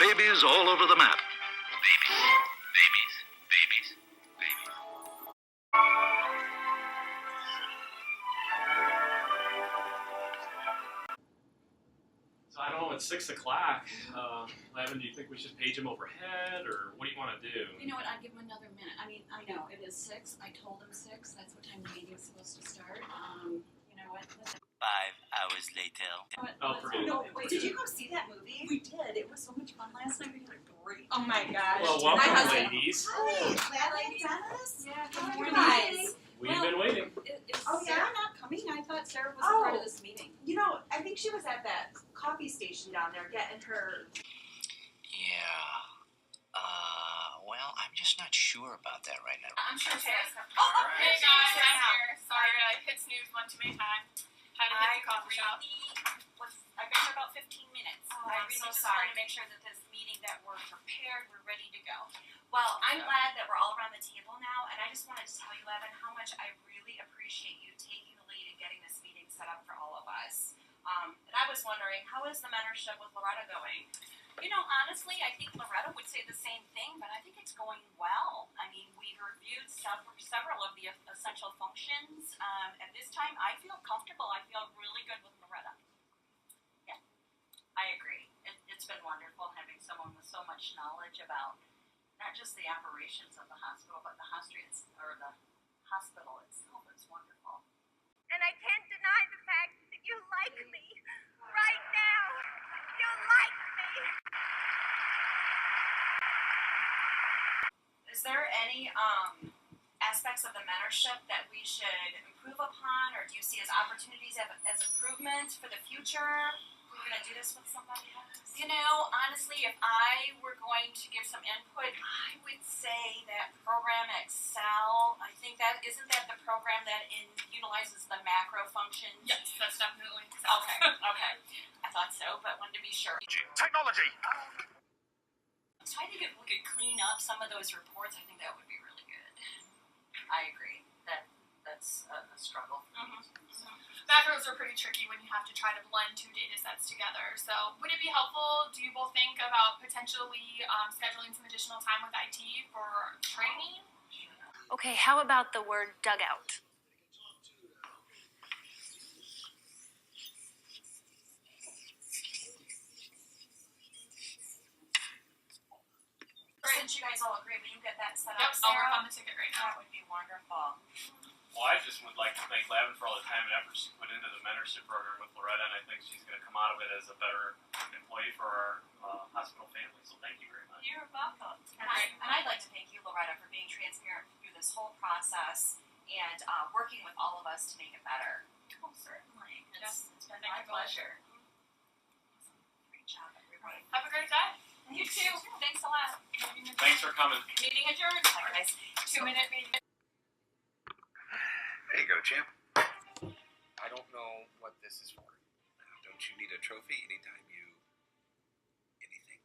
babies all over the map. Babies. So I don't know, it's 6 o'clock. Lavin, do you think we should page him overhead, or what do you want to do? You know what, I'd give him another minute. I mean, I know, it is 6. I told him 6. That's what time the meeting's supposed to start. You know what? 5 hours later. Oh, forget it. No, wait, did you go see that movie? We did. It was so much fun last night. We had a great Oh my gosh. Well, My welcome, husband- ladies. Hi, Lavin, Dennis. Yeah, How are good you morning. guys? We've been waiting. Is Oh, yeah? Sarah not coming? I thought Sarah was a part of this meeting. You know, I think she was at that coffee station down there getting her. Yeah. Well, I'm just not sure about that right now. I'm sure Sarah's coming. Oh, Hey guys, I'm here. Sorry, I hit snooze one too many times. Had to hit the coffee shop. I've been here about 15 minutes. Oh, I I'm really so just sorry. want to make sure that this meeting, that we're prepared, we're ready to go. Well, I'm glad that we're all around the table now, and I just wanted to tell you, Evan, how much I really appreciate you taking the lead and getting this meeting set up for all of us. And I was wondering, how is the mentorship with Loretta going? You know, honestly, I think Loretta would say the same thing, but I think it's going well. I mean, we've reviewed several of the essential functions. At this time, I feel comfortable. I feel really good with Loretta. Yeah, I agree. It's been wonderful having someone with so much knowledge about not just the operations of the hospital, but the hospital itself. It's wonderful. And I can't deny the fact that you like me. Right now. You like me. Is there any aspects of the mentorship that we should improve upon, or do you see as opportunities as improvement for the future? We're going to do this with somebody else? You know, honestly, if I were going to give some input, I would say that program Excel, I think isn't that the program that utilizes the macro functions? Yes, that's definitely. Okay. I thought so, but wanted to be sure. Technology! So I think if we could clean up some of those reports, I think that would be really good. I agree. That's a struggle. Macros are pretty tricky when you have to try to blend 2 data sets together. So would it be helpful, do you both think about potentially scheduling some additional time with IT for training? Okay, how about the word dugout? Since you guys all agree, will you get that set Yep, up, I'll Sarah? work on the ticket right now. That would be wonderful. Well, I just would like to thank Lavin for all the time and effort she put into the mentorship program with Loretta, and I think she's going to come out of it as a better employee for our hospital family. So thank you very much. You're welcome. And Right. I'd like to thank you, Loretta, for being transparent through this whole process and working with all of us to make it better. Oh, certainly. It's been Thank my you both. pleasure. Great job, everybody. Have a great day. You too. Thanks a lot. Thanks for coming. Meeting adjourned. Bye, guys. 2-minute meeting. There you go, champ. I don't know what this is for. Don't you need a trophy anytime you... anything?